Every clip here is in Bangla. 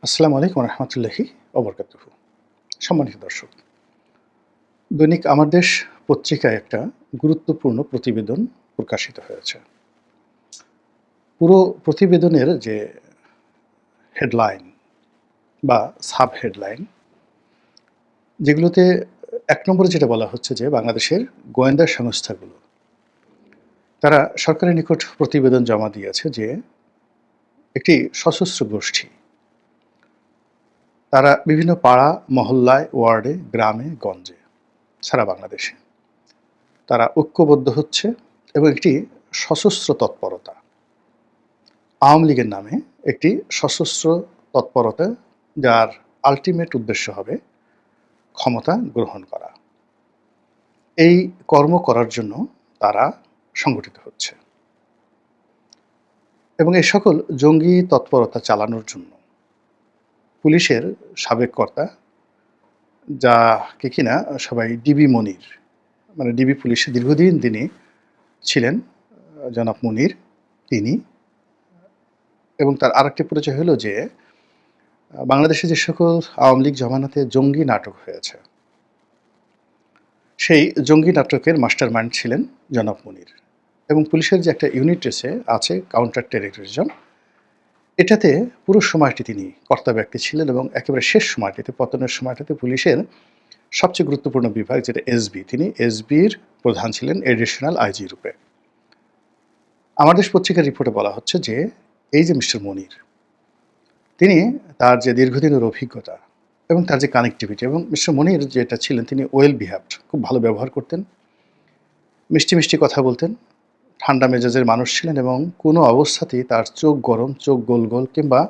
আসসালামু আলাইকুম রহমতুল্লাহি ওবরকাতুহু। সম্মানিত দর্শক, দৈনিক আমার দেশ পত্রিকায় একটা গুরুত্বপূর্ণ প্রতিবেদন প্রকাশিত হয়েছে। পুরো প্রতিবেদনের যে হেডলাইন বা সাব হেডলাইন, যেগুলোতে এক নম্বরে যেটা বলা হচ্ছে যে বাংলাদেশের গোয়েন্দা সংস্থাগুলো তারা সরকারের নিকট প্রতিবেদন জমা দিয়েছে যে একটি সশস্ত্র গোষ্ঠী তারা বিভিন্ন পাড়া, মহল্লায়, ওয়ার্ডে, গ্রামে, গঞ্জে সারা বাংলাদেশে তারা ঐক্যবদ্ধ হচ্ছে এবং একটি সশস্ত্র তৎপরতা, আওয়ামী লীগের নামে একটি সশস্ত্র তৎপরতা, যার আল্টিমেট উদ্দেশ্য হবে ক্ষমতা গ্রহণ করা। এই কর্ম করার জন্য তারা সংগঠিত হচ্ছে এবং এই সকল জঙ্গি তৎপরতা চালানোর জন্য পুলিশের সাবেক কর্তা, যাকে কিনা সবাই ডিবি মনির, মানে ডিবি পুলিশে দীর্ঘদিন তিনি ছিলেন, জনাব মনির, তিনি এবং তার আরেকটি পরিচয় হলো যে বাংলাদেশে যে সকল আওয়ামী লীগ জমানাতে জঙ্গি নাটক হয়েছে, সেই জঙ্গি নাটকের মাস্টারমাইন্ড ছিলেন জনাব মনির। এবং পুলিশের যে একটা ইউনিট আছে কাউন্টার টেররিজম, এটাতে পুরো সময়টি তিনি কর্তা ব্যক্তি ছিলেন এবং একেবারে শেষ সময়টিতে, পতনের সময়টাতে পুলিশের সবচেয়ে গুরুত্বপূর্ণ বিভাগ যেটা এসবি, তিনি এসবির প্রধান ছিলেন এডিশনাল আইজি রূপে। আমার দেশ পত্রিকার রিপোর্টে বলা হচ্ছে যে এই যে মিস্টার মনির, তিনি তার যে দীর্ঘদিনের অভিজ্ঞতা এবং তার যে কানেক্টিভিটি, এবং মিস্টার মনির যেটা ছিলেন তিনি ওয়েল বিহেভড, খুব ভালো ব্যবহার করতেন, মিষ্টি মিষ্টি কথা বলতেন, ঠান্ডা মেজাজের মানুষ ছিলেন এবং কোনো অবস্থাতেই তার চোখ গরম, চোখ গোল গোল কিংবা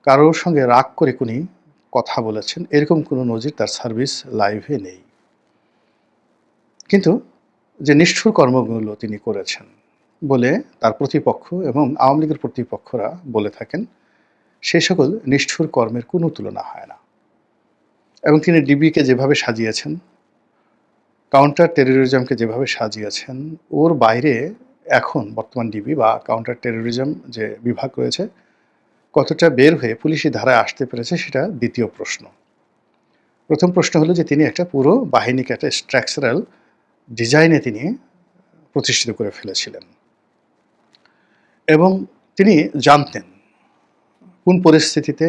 কারোর সঙ্গে রাগ করে কোনি কথা বলেছেন এরকম কোনো নজির তার সার্ভিস লাইফে নেই। কিন্তু যে নিষ্ঠুর কর্মগুলো তিনি করেছেন বলে তার প্রতিপক্ষ এবং আওয়ামী লীগের প্রতিপক্ষরা বলে থাকেন, সেই সকল নিষ্ঠুর কর্মের কোনো তুলনা হয় না। এবং তিনি ডিবিকে যেভাবে সাজিয়েছেন, কাউন্টার টেররিজমকে যেভাবে সাজিয়েছেন, ওর বাইরে এখন বর্তমান ডিবি বা কাউন্টার টেররিজম যে বিভাগ রয়েছে কতটা বের হয়ে পুলিশি ধারায় আসতে পেরেছে সেটা দ্বিতীয় প্রশ্ন। প্রথম প্রশ্ন হলো যে তিনি একটা পুরো বাহিনীকে একটা স্ট্রাকচারাল ডিজাইনে তিনি প্রতিষ্ঠিত করে ফেলেছিলেন এবং তিনি জানতেন কোন পরিস্থিতিতে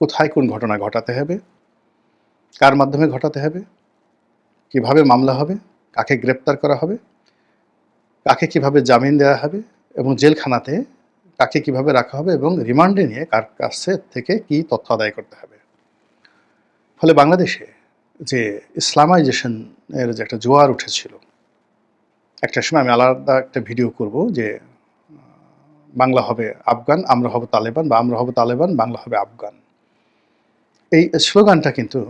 কোথায় কোন ঘটনা ঘটাতে হবে, কার মাধ্যমে ঘটাতে হবে, কিভাবে মামলা হবে, কাকে গ্রেপ্তার করা হবে, কাকে কিভাবে জামিন দেওয়া হবে এবং জেলখানাতে কাকে কিভাবে রাখা হবে এবং রিমান্ডে নিয়ে কার কাছে থেকে কি তথ্য আদায় করতে হবে। ফলে বাংলাদেশে যে ইসলামাইজেশনের যে একটা জোয়ার উঠেছিল, একটা সময় আমি আলাদা একটা ভিডিও করব যে বাংলা হবে আফগান, আমরা হব তালেবান, বা আমরা হব তালেবান, বাংলা হবে আফগান। এই স্লোগানটা কিন্তু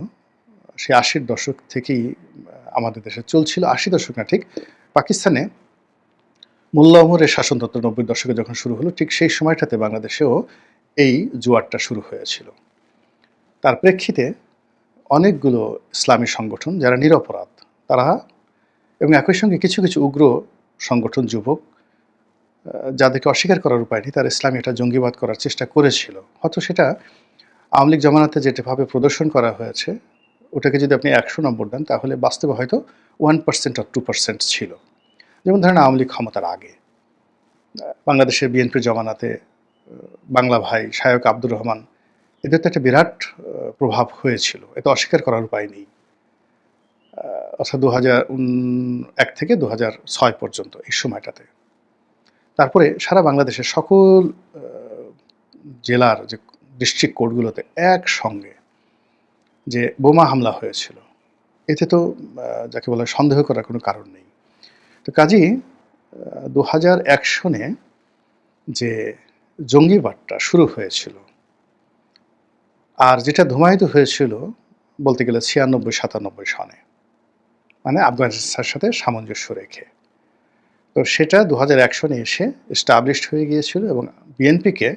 সেই ৮০-র দশক থেকেই আমাদের দেশে চলছিল। ৮০ দশক না, ঠিক পাকিস্তানে মোল্লা ওমরের শাসনতন্ত্র ৯০ দশকে যখন শুরু হলো, ঠিক সেই সময়টাতে বাংলাদেশেও এই জোয়ারটা শুরু হয়েছিল। তার প্রেক্ষিতে অনেকগুলো ইসলামী সংগঠন যারা নিরপরাধ, তারা এবং একই সঙ্গে কিছু কিছু উগ্র সংগঠন, যুবক, যাদেরকে অস্বীকার করার উপায় নেই, তারা ইসলামী একটা জঙ্গিবাদ করার চেষ্টা করেছিল। হয়তো সেটা আওয়ামী লীগ জমানাতে যেভাবে প্রদর্শন করা হয়েছে, ওটাকে যদি আপনি ১০০ নম্বর দেন তাহলে বাস্তবে হয়তো 1% or 2% ছিল। যেমন ধরেন আওয়ামী লীগ ক্ষমতার আগে বাংলাদেশের বিএনপির জমানাতে বাংলা ভাই, শায়ক আব্দুর রহমান, এদের তো একটা বিরাট প্রভাব হয়েছিল, এটা অস্বীকার করার উপায় নেই। অর্থাৎ ২০০১ থেকে ২০০৬ পর্যন্ত এই সময়টাতে। তারপরে সারা বাংলাদেশের সকল জেলার যে ডিস্ট্রিক্ট কোর্টগুলোতে একসঙ্গে যে বোমা হামলা হয়েছিল, এতে তো যাকে বলা সন্দেহ করার কোনো কারণ নেই। তো কাজেই ২০০১ সনে যে জঙ্গিবাদটা শুরু হয়েছিল আর যেটা ধুমায়িত হয়েছিল বলতে গেলে ৯৬-৯৭ সনে, মানে আফগানিস্তানের সাথে সামঞ্জস্য রেখে, তো সেটা ২০০১ সনে এসে এস্টাবলিশড হয়ে গিয়েছিল এবং বিএনপিকে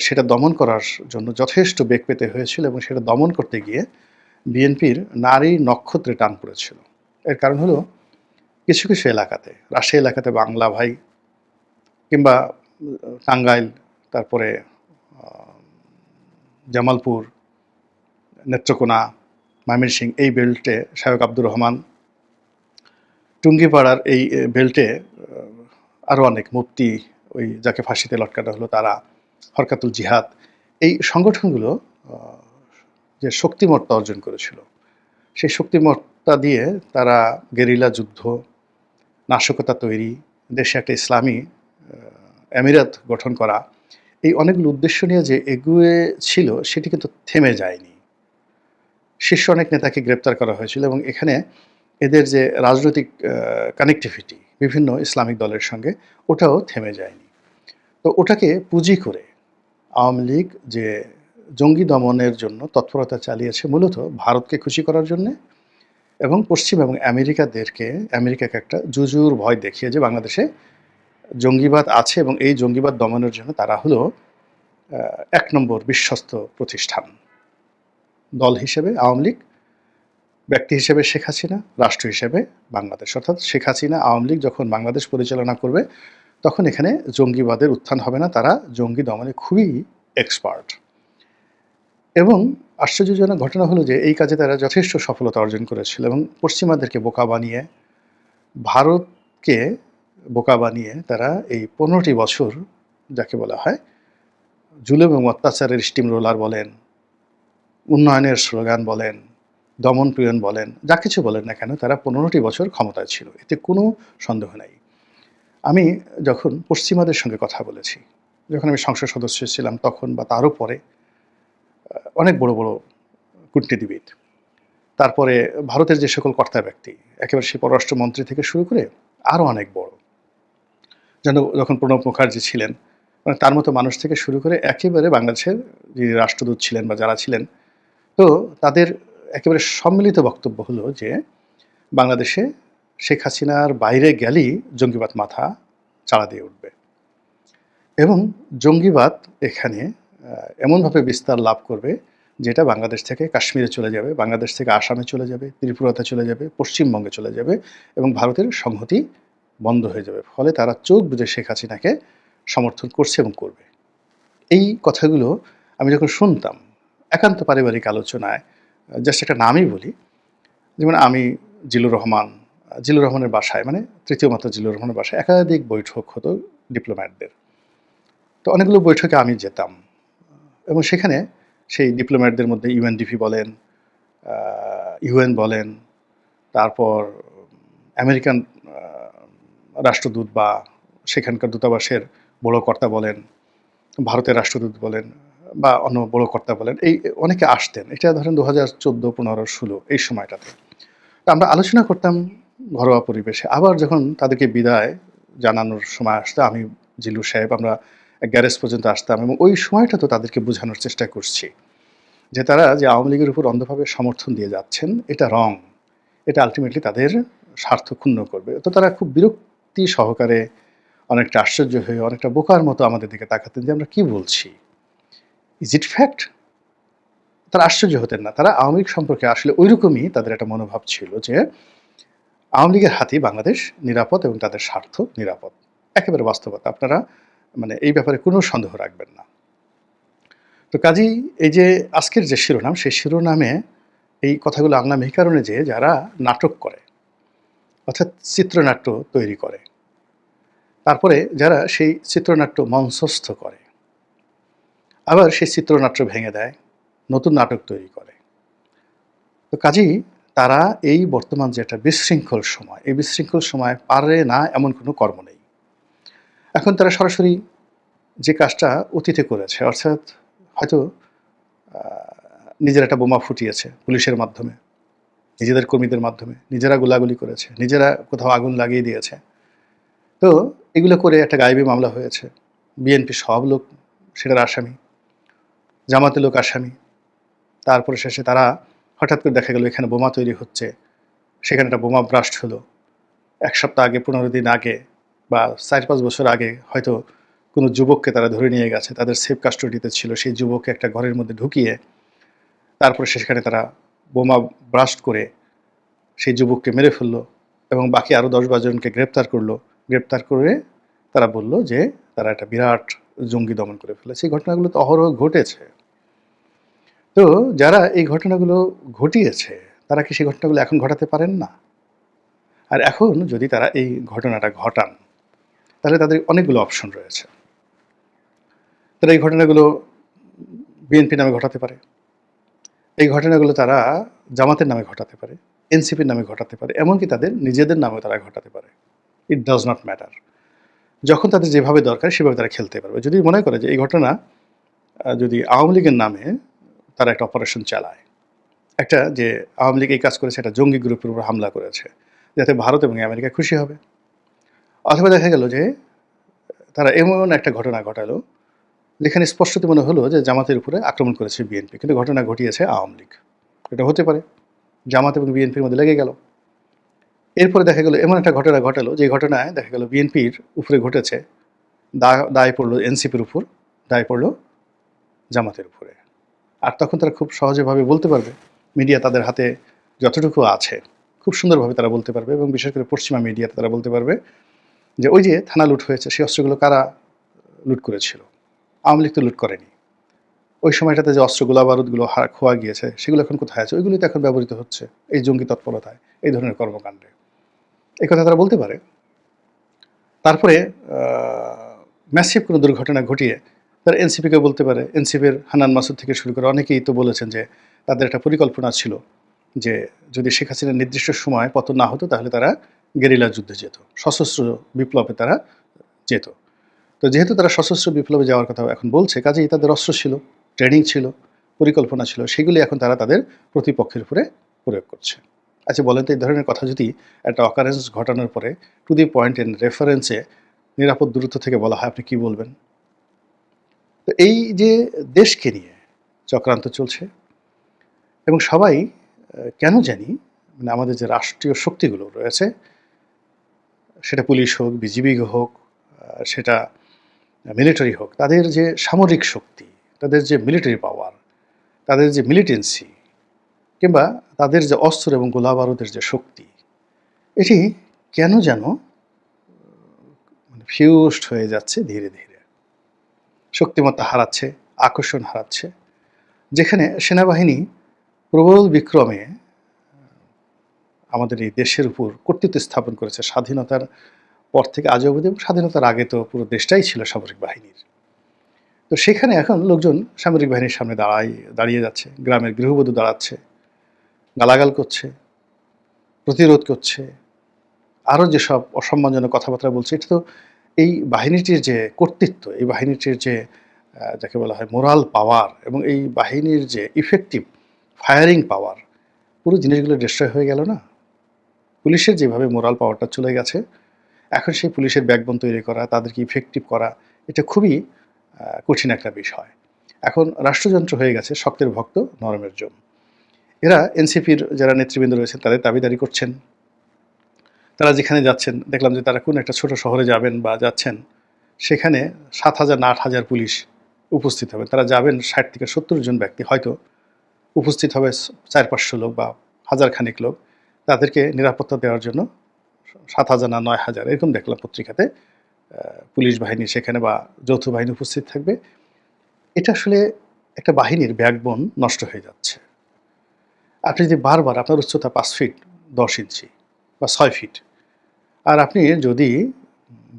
সেটা দমন করার জন্য যথেষ্ট বেগ পেতে হয়েছিল এবং সেটা দমন করতে গিয়ে বিএনপির নারী নক্ষত্রে টান পড়েছিল। এর কারণ হলো কিছু কিছু এলাকাতে, রাজশাহী এলাকাতে বাংলা ভাই কিংবা টাঙ্গাইল, তারপরে জামালপুর, নেত্রকোনা, ময়মনসিংহ এই বেল্টে শায়খ আব্দুর রহমান, টুঙ্গিপাড়ার এই বেল্টে আরও অনেক মুফতি, ওই যাকে ফাঁসিতে লটকানো হলো তারা, হরকাতুল জিহাদ, এই সংগঠনগুলো যে শক্তিমত্তা অর্জন করেছিল, সেই শক্তিমত্তা দিয়ে তারা গেরিলা যুদ্ধ, নাশকতা তৈরি, দেশে একটা ইসলামী আমিরাত গঠন করা, এই অনেকগুলো উদ্দেশ্য নিয়ে যে এগুয়ে ছিল সেটি কিন্তু থেমে যায়নি। শীর্ষ অনেক নেতাকে গ্রেপ্তার করা হয়েছিল এবং এখানে এদের যে রাজনৈতিক কানেক্টিভিটি বিভিন্ন ইসলামিক দলের সঙ্গে, ওটাও থেমে যায়নি। তো ওটাকে পুঁজি করে আওয়ামী লীগ যে জঙ্গি দমনের জন্য তৎপরতা চালিয়েছে মূলত ভারতকে খুশি করার জন্যে এবং পশ্চিম এবং আমেরিকাকে একটা জুজুর ভয় দেখিয়ে যে বাংলাদেশে জঙ্গিবাদ আছে এবং এই জঙ্গিবাদ দমনের জন্য তারা হলো ১ নম্বর বিশ্বস্ত প্রতিষ্ঠান। দল হিসেবে আওয়ামী লীগ, ব্যক্তি হিসেবে শেখ হাসিনা, রাষ্ট্র হিসেবে বাংলাদেশ। অর্থাৎ শেখ হাসিনা আওয়ামী লীগ যখন বাংলাদেশ পরিচালনা করবে তখন এখানে জঙ্গিবাদের উত্থান হবে না, তারা জঙ্গি দমনে খুবই এক্সপার্ট। এবং আশ্চর্যজনক ঘটনা হলো যে এই কাজে তারা যথেষ্ট সফলতা অর্জন করেছিল এবং পশ্চিমাদেরকে বোকা বানিয়ে, ভারতকে বোকা বানিয়ে তারা এই ১৫টি বছর যাকে বলা হয় জুলুম এবং অত্যাচারের স্টিম রোলার বলেন, উন্নয়নের স্লোগান বলেন, দমন পীড়ন বলেন, যা কিছু বলেন না কেন, তারা ১৫টি বছর ক্ষমতায় ছিল, এতে কোনো সন্দেহ নাই। আমি যখন পশ্চিমাদের সঙ্গে কথা বলেছি, যখন আমি সংসদ সদস্য ছিলাম তখন বা তারও পরে, অনেক বড় বড় কূটনীতিবিদ, তারপরে ভারতের যে সকল কর্তা ব্যক্তি, একেবারে সেই পররাষ্ট্রমন্ত্রী থেকে শুরু করে আরও অনেক বড়, যেন যখন প্রণব মুখার্জি ছিলেন, মানে তার মতো মানুষ থেকে শুরু করে একেবারে বাংলাদেশের যে রাষ্ট্রদূত ছিলেন বা যারা ছিলেন, তো তাদের একেবারে সম্মিলিত বক্তব্য হলো যে বাংলাদেশে শেখ হাসিনার বাইরে গেলেই জঙ্গিবাদ মাথা চাড়া দিয়ে উঠবে এবং জঙ্গিবাদ এখানে এমনভাবে বিস্তার লাভ করবে যেটা বাংলাদেশ থেকে কাশ্মীরে চলে যাবে, বাংলাদেশ থেকে আসামে চলে যাবে, ত্রিপুরাতে চলে যাবে, পশ্চিমবঙ্গে চলে যাবে এবং ভারতের সংহতি বন্ধ হয়ে যাবে। ফলে তারা চোখ বুজে শেখ হাসিনাকে সমর্থন করছে এবং করবে। এই কথাগুলো আমি যখন শুনতাম একান্ত পারিবারিক আলোচনায়, জাস্ট একটা নামই বলি, যেমন আমি জিলুর রহমানের বাসায়, মানে তৃতীয় মাত্রা জিলুর রহমানের বাসায় একাধিক বৈঠক হতো ডিপ্লোম্যাটদের। তো অনেকগুলো বৈঠকে আমি যেতাম এবং সেখানে সেই ডিপ্লোম্যাটদের মধ্যে ইউএনডিপি বলেন, ইউএন বলেন, তারপর আমেরিকান রাষ্ট্রদূত বা সেখানকার দূতাবাসের বড় কর্তা বলেন, ভারতের রাষ্ট্রদূত বলেন বা অন্য বড় কর্তা বলেন, এই অনেকে আসতেন। এটা ধরেন 2014, 15, 16 এই সময়টাতে। তো আমরা আলোচনা করতাম ঘরোয়া পরিবেশে। আবার যখন তাদেরকে বিদায় জানানোর সময় আসতো, আমি, জিলু সাহেব, আমরা গ্যারেজ পর্যন্ত আসতাম এবং ওই সময়টা তো তাদেরকে বোঝানোর চেষ্টা করছি যে তারা যে আওয়ামী লীগের উপর অন্ধভাবে সমর্থন দিয়ে যাচ্ছেন এটা রং, এটা আলটিমেটলি তাদের স্বার্থ ক্ষুণ্ণ করবে। তো তারা খুব বিরক্তি সহকারে, অনেকটা আশ্চর্য হয়ে, অনেকটা বোকার মতো আমাদের দিকে তাকাতেন যে আমরা কি বলছি, ইজ ইট ফ্যাক্ট? তারা আশ্চর্য হতেন না। তারা আওয়ামী লীগ সম্পর্কে আসলে ওইরকমই তাদের একটা মনোভাব ছিল যে আওয়ামী লীগের হাতেই বাংলাদেশ নিরাপদ এবং তাদের স্বার্থ নিরাপদ। একেবারে বাস্তবতা, আপনারা মানে এই ব্যাপারে কোনো সন্দেহ রাখবেন না। তো কাজেই এই যে আজকের যে শিরোনাম, সেই শিরোনামে এই কথাগুলো আনলাম এই কারণে যে যারা নাটক করে, অর্থাৎ চিত্রনাট্য তৈরি করে, তারপরে যারা সেই চিত্রনাট্য মঞ্চস্থ করে, আবার সেই চিত্রনাট্য ভেঙে দেয়, নতুন নাটক তৈরি করে, তো কাজেই তারা এই বর্তমান যে একটা বিশৃঙ্খল সময়, এই বিশৃঙ্খল সময় পারে না এমন কোনো কর্ম নেই। এখন তারা সরাসরি যে কাজটা অতীতে করেছে, অর্থাৎ হয়তো নিজের একটা বোমা ফুটিয়েছে পুলিশের মাধ্যমে, নিজেদের কর্মীদের মাধ্যমে, নিজেরা গোলাগুলি করেছে, নিজেরা কোথাও আগুন লাগিয়ে দিয়েছে, তো এগুলো করে একটা গায়েবী মামলা হয়েছে, বিএনপি সব লোক সেটার আসামি, জামাতের লোক আসামি। তারপরে শেষে তারা হঠাৎ করে দেখা গেল এখানে বোমা তৈরি হচ্ছে, সেখানে একটা বোমা ব্লাস্ট হলো, 1 সপ্তাহ আগে, 15 দিন আগে বা 4-5 বছর আগে হয়তো কোনো যুবককে তারা ধরে নিয়ে গেছে, তাদের সেফ কাস্টডিতে ছিল, সেই যুবককে একটা ঘরের মধ্যে ঢুকিয়ে তারপরে সেখানে তারা বোমা ব্লাস্ট করে সেই যুবককে মেরে ফেললো এবং বাকি আরও 10-12 জনকে গ্রেপ্তার করলো। গ্রেপ্তার করে তারা বলল যে তারা একটা বিরাট জঙ্গি দমন করে ফেলেছে। এই ঘটনাগুলো তো অহরহ ঘটেছে। তো যারা এই ঘটনাগুলো ঘটিয়েছে তারা কি সেই ঘটনাগুলো এখন ঘটাতে পারেন না? আর এখন যদি তারা এই ঘটনাটা ঘটান তাহলে তাদের অনেকগুলো অপশন রয়েছে। তারা এই ঘটনাগুলো বিএনপি নামে ঘটাতে পারে, এই ঘটনাগুলো তারা জামাতের নামে ঘটাতে পারে, এনসিপির নামে ঘটাতে পারে, এমনকি তাদের নিজেদের নামেও তারা ঘটাতে পারে। It does not matter. যখন তাদের যেভাবে দরকার সেভাবে তারা খেলতে পারবে। যদি মনে করে যে এই ঘটনা যদি আওয়ামী লীগের নামে তারা একটা অপারেশন চালায়, একটা যে আওয়ামী লীগ এই কাজ করেছে, একটা জঙ্গি গ্রুপের উপর হামলা করেছে, যাতে ভারত এবং আমেরিকা খুশি হবে। অথবা দেখা গেল যে তারা এমন একটা ঘটনা ঘটালো যেখানে স্পষ্টত মনে হলো যে জামাতের উপরে আক্রমণ করেছে বিএনপি, কিন্তু ঘটনা ঘটিয়েছে আওয়ামী লীগ। এটা হতে পারে। জামাত এবং বিএনপির মধ্যে লেগে গেল। এরপরে দেখা গেল এমন একটা ঘটনা ঘটালো যে ঘটনায় দেখা গেল বিএনপির উপরে ঘটেছে, দায় পড়লো এনসিপির উপর, দায় পড়লো জামাতের উপরে। আর তখন তারা খুব সহজেভাবে বলতে পারবে, মিডিয়া তাদের হাতে যতটুকু আছে খুব সুন্দরভাবে তারা বলতে পারবে, এবং বিশেষ করে পশ্চিমা মিডিয়াতে তারা বলতে পারবে যে ওই যে থানা লুট হয়েছে, সেই অস্ত্রগুলো কারা লুট করেছিল? আওয়ামী লীগ তো লুট করেনি। ওই সময়টাতে যে অস্ত্র গোলা বারুদগুলো খোয়া গিয়েছে সেগুলো এখন কোথায় আছে? ওইগুলোই তো এখন ব্যবহৃত হচ্ছে এই জঙ্গি তৎপরতায়, এই ধরনের কর্মকাণ্ডে। এই কথা তারা বলতে পারে। তারপরে ম্যাসিভ কোনো দুর্ঘটনা ঘটিয়ে তারা এনসিপিকে বলতে পারে। এনসিপির হান্নান মাসুদ থেকে শুরু করে অনেকেই তো বলেছেন যে তাদের একটা পরিকল্পনা ছিল যে যদি শেখ হাসিনার নির্দিষ্ট সময় পতন না হতো তাহলে তারা গেরিলা যুদ্ধে যেত, সশস্ত্র বিপ্লবে তারা যেত। তো যেহেতু তারা সশস্ত্র বিপ্লবে যাওয়ার কথা এখন বলছে, কাজেই তাদের অস্ত্র ছিল, ট্রেনিং ছিল, পরিকল্পনা ছিল, সেগুলি এখন তারা তাদের প্রতিপক্ষের উপরে প্রয়োগ করছে। আচ্ছা বলেন তো, এই ধরনের কথা যদি একটা অকারেন্স ঘটানোর পরে টু দি পয়েন্ট এন্ড রেফারেন্সে নিরাপদ দূরত্ব থেকে বলা হয়, আপনি কি বলবেন? তো এই যে দেশকে নিয়ে চক্রান্ত চলছে, এবং সবাই কেন জানি মানে আমাদের যে রাষ্ট্রীয় শক্তিগুলো রয়েছে, সেটা পুলিশ হোক, বিজিবি হোক, সেটা মিলিটারি হোক, তাদের যে সামরিক শক্তি, তাদের যে মিলিটারি পাওয়ার, তাদের যে মিলিটেন্সি, কিংবা তাদের যে অস্ত্র এবং গোলা বারুদের যে শক্তি, এটি কেন যেন ফিউজড হয়ে যাচ্ছে ধীরে ধীরে, শক্তিমত্তা হারাচ্ছে, আকর্ষণ হারাচ্ছে। যেখানে সেনাবাহিনী প্রবল বিক্রমে আমাদের এই দেশের উপর কর্তৃত্ব স্থাপন করেছে স্বাধীনতার পর থেকে আজ অবধি, এবং স্বাধীনতার আগে তো পুরো দেশটাই ছিল সামরিক বাহিনীর। তো সেখানে এখন লোকজন সামরিক বাহিনীর সামনে দাঁড়িয়ে যাচ্ছে, গ্রামের গৃহবধূ দাঁড়াচ্ছে, গালাগাল করছে, প্রতিরোধ করছে, আরও যেসব অসম্মানজনক কথাবার্তা বলছে। এটা তো এই বাহিনীটির যে কর্তৃত্ব, এই বাহিনীটির যে যাকে বলা হয় মোরাল পাওয়ার, এবং এই বাহিনীর যে ইফেক্টিভ ফায়ারিং পাওয়ার, পুরো জিনিসগুলো ডিস্ট্রয় হয়ে গেল না? পুলিশের যেভাবে মোরাল পাওয়ারটা চলে গেছে, এখন সেই পুলিশের ব্যাকবোন তৈরি করা, তাদেরকে ইফেক্টিভ করা, এটা খুবই কঠিন একটা বিষয়। এখন রাষ্ট্রযন্ত্র হয়ে গেছে শক্তের ভক্ত নরমের জন্য। এরা এনসিপির যারা নেতৃবৃন্দ রয়েছেন তাদের দাবিদারি করছেন। তারা যেখানে যাচ্ছেন, দেখলাম যে তারা কোন একটা ছোট শহরে যাবেন বা যাচ্ছেন, সেখানে 7,000 না 8,000 পুলিশ উপস্থিত হবে। তারা যাবেন 60 থেকে 70 জন ব্যক্তি, হয়তো উপস্থিত হবে 400-500 লোক বা হাজার খানিক লোক। তাদেরকে নিরাপত্তা দেওয়ার জন্য 7,000 না 9,000 এরকম দেখলাম পত্রিকাতে পুলিশ বাহিনী সেখানে বা যৌথ বাহিনী উপস্থিত থাকবে। এটা আসলে একটা বাহিনীর ব্যাকবোন নষ্ট হয়ে যাচ্ছে। আপনি যদি বারবার, আপনার উচ্চতা 5 ফিট 10 ইঞ্চি বা 6 ফিট, আর আপনি যদি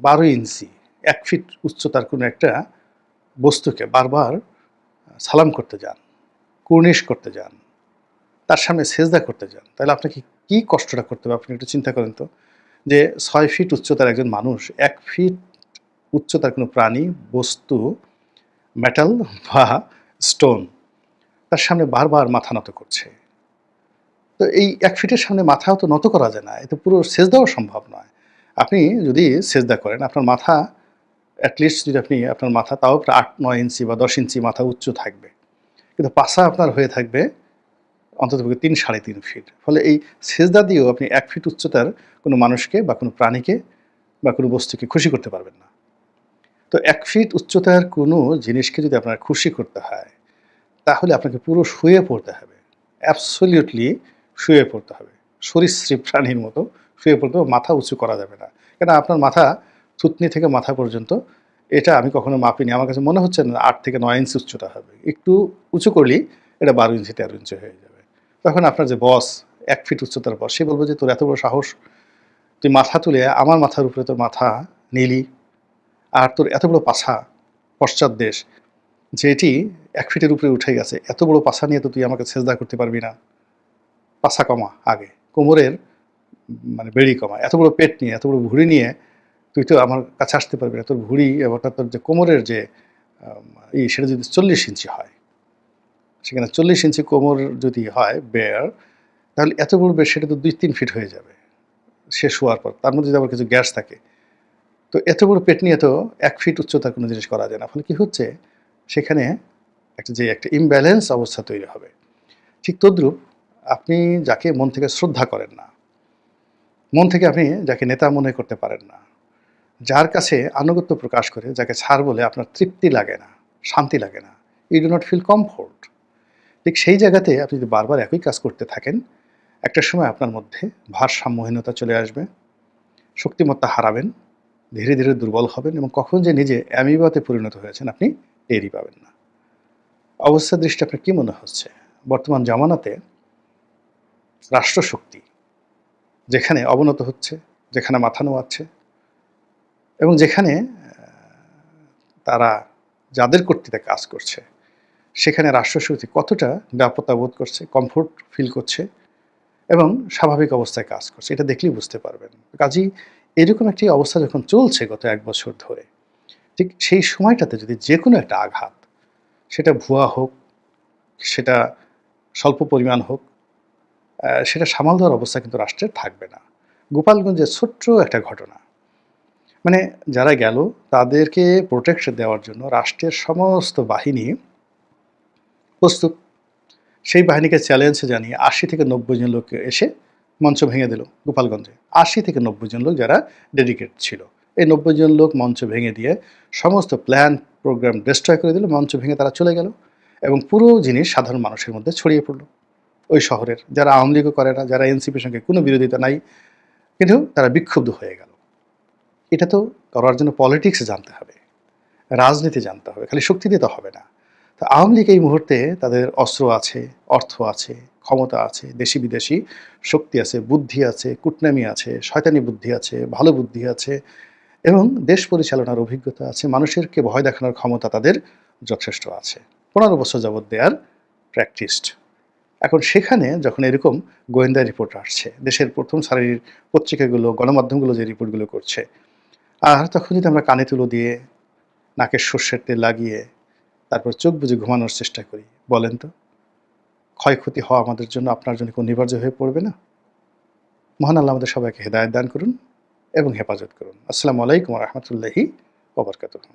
12 ইঞ্চি 1 ফিট উচ্চতার কোনো একটা বস্তুকে বারবার সালাম করতে যান, কুর্নিশ করতে যান, তার সামনে সেজদা করতে যান, তাহলে আপনাকে কী কষ্টটা করতে হবে আপনি একটু চিন্তা করেন তো। যে 6 ফিট উচ্চতার একজন মানুষ 1 ফিট উচ্চতার কোনো প্রাণী, বস্তু, মেটাল বা স্টোন, তার সামনে বারবার মাথা নত করছে। তো এই 1 ফিটের সামনে মাথাও তো নত করা যায় না, এতে পুরো সেজদাও সম্ভব নয়। আপনি যদি সেজদা করেন, আপনার মাথা অ্যাটলিস্ট যদি আপনি আপনার মাথা তাও প্রায় 8-9 ইঞ্চি বা 10 ইঞ্চি মাথা উচ্চ থাকবে, কিন্তু পাছা আপনার হয়ে থাকবে অন্ততপক্ষে 3-3.5 ফিট। ফলে এই সেজদা দিয়েও আপনি 1 ফিট উচ্চতার কোনো মানুষকে বা কোনো প্রাণীকে বা কোনো বস্তুকে খুশি করতে পারবেন না। তো 1 ফিট উচ্চতার কোনো জিনিসকে যদি আপনার খুশি করতে হয়, তাহলে আপনাকে পুরো শুয়ে পড়তে হবে, অ্যাবসলিউটলি শুয়ে পড়তে হবে, সরীসৃপ প্রাণীর মতো শুয়ে পড়তে হবে, মাথা উঁচু করা যাবে না। কেন আপনার মাথা থুতনি থেকে মাথা পর্যন্ত, এটা আমি কখনো মাপিনি, আমার কাছে মনে হচ্ছে না 8 থেকে 9 ইঞ্চি উচ্চতা হবে। একটু উঁচু করলেই এটা 12 ইঞ্চি 13 ইঞ্চি হয়ে যাবে। তখন আপনার যে বস 1 ফিট উচ্চতার বস, সে বলবে যে, "তোর এত বড় সাহস! তুই মাথা তুলে আমার মাথার উপরে তোর মাথা নিলি, আর তোর এত বড় পাছা, পশ্চাৎদেশ, যে এটি 1 ফিটের উপরে উঠে গেছে। এত বড় পাছা নিয়ে তো তুই আমাকে সেজদা করতে পারবি না। পাছা কমা আগে, কোমরের মানে বেড়ি কমা। এত বড় পেট নিয়ে, এত বড় ভুঁড়ি নিয়ে তুই তো আমার কাছে আসতে পারবি না। তোর ভুঁড়ি এবং তোর যে কোমরের যে সেটা যদি 40 ইঞ্চি হয়, সেখানে 40 ইঞ্চি কোমর যদি হয় বেয়ার, তাহলে এত বড় বেড সেটা তো 2-3 ফিট হয়ে যাবে সে শোয়ার পর। তার মধ্যে যদি আবার কিছু গ্যাস থাকে, তো এত বড় পেট নিয়ে তো 1 ফিট উচ্চতার কোনো জিনিস করা যায় না। ফলে কি হচ্ছে, সেখানে একটা ইমব্যালেন্স অবস্থা তৈরি হবে। ঠিক তদ্রূপ আপনি যাকে মন থেকে শ্রদ্ধা করেন না, মন থেকে আপনি যাকে নেতা মনে করতে পারেন না, যার কাছে আনুগত্য প্রকাশ করে, যাকে ছাড় বলে আপনার তৃপ্তি লাগে না, শান্তি লাগে না, you do not feel comfort. ঠিক সেই জায়গাতে আপনি যদি বারবার একই কাজ করতে থাকেন, একটা সময় আপনার মধ্যে ভারসাম্যহীনতা চলে আসবে, শক্তিমত্তা হারাবেন, ধীরে ধীরে দুর্বল হবেন এবং কখন যে নিজে অ্যামিবাতে পরিণত হয়েছেন আপনি টেরই পাবেন না। অবস্থা দৃষ্টি আপনার কি মনে হচ্ছে? বর্তমান জামানাতে রাষ্ট্রশক্তি যেখানে অবনত হচ্ছে, যেখানে মাথা নোয়াচ্ছে এবং যেখানে তারা যাদের কর্তৃত্বে কাজ করছে, সেখানে রাষ্ট্রশক্তি কতটা নিরাপত্তা বোধ করছে, কমফোর্ট ফিল করছে এবং স্বাভাবিক অবস্থায় কাজ করছে, এটা দেখলেই বুঝতে পারবেন। কাজেই এরকম একটি অবস্থা যখন চলছে গত 1 বছর ধরে, ঠিক সেই সময়টাতে যদি যেকোনো একটা আঘাত, সেটা ভুয়া হোক, সেটা স্বল্প পরিমাণ হোক, সেটা সামাল দেওয়ার অবস্থা কিন্তু রাষ্ট্রের থাকবে না। গোপালগঞ্জের ছোট্ট একটা ঘটনা, মানে যারা গেল তাদেরকে প্রোটেকশন দেওয়ার জন্য রাষ্ট্রের সমস্ত বাহিনী প্রস্তুত। সেই বাহিনীকে চ্যালেঞ্জ জানিয়ে 80 থেকে 90 জন লোক এসে মঞ্চ ভেঙে দিল গোপালগঞ্জে। 80 থেকে 90 জন লোক যারা ডেডিকেট ছিল, এই 90 জন লোক মঞ্চ ভেঙে দিয়ে সমস্ত প্ল্যান প্রোগ্রাম ডিস্ট্রয় করে দিল। মঞ্চ ভেঙে তারা চলে গেল এবং পুরো জিনিস সাধারণ মানুষের মধ্যে ছড়িয়ে পড়ল। ওই শহরের যারা আওয়ামী লীগও করে না, যারা এনসিপির সঙ্গে কোনো বিরোধিতা নাই, কিন্তু তারা বিক্ষুব্ধ হয়ে গেল। এটা তো করার জন্য পলিটিক্স জানতে হবে, রাজনীতি জানতে হবে, খালি শক্তি দিতে হবে না। তো আওয়ামী লীগ এই মুহূর্তে তাদের অস্ত্র আছে, অর্থ আছে, ক্ষমতা আছে, দেশি বিদেশি শক্তি আছে, বুদ্ধি আছে, কূটনামি আছে, শয়তানি বুদ্ধি আছে, ভালো বুদ্ধি আছে এবং দেশ পরিচালনার অভিজ্ঞতা আছে, মানুষেরকে ভয় দেখানোর ক্ষমতা তাদের যথেষ্ট আছে। 15 বছর যাবৎ দেয়ার প্র্যাকটিসড। এখন সেখানে যখন এরকম গোয়েন্দা রিপোর্ট আসছে, দেশের প্রথম সারির পত্রিকাগুলো, গণমাধ্যমগুলো যে রিপোর্টগুলো করছে, আর তখন যদি আমরা কানে তুলো দিয়ে, নাকের সর্ষের তেল লাগিয়ে, তারপর চোখ বুজে ঘুমানোর চেষ্টা করি, বলেন তো ক্ষয়ক্ষতি হওয়া আমাদের জন্য, আপনার জন্য কোনো অনিবার্য হয়ে পড়বে না? মহান আল্লাহ আমাদের সবাইকে হেদায়েত দান করুন এবং হেফাজত করুন। আসসালামু আলাইকুম ওয়া রাহমাতুল্লাহি ওয়া বারাকাতুহু।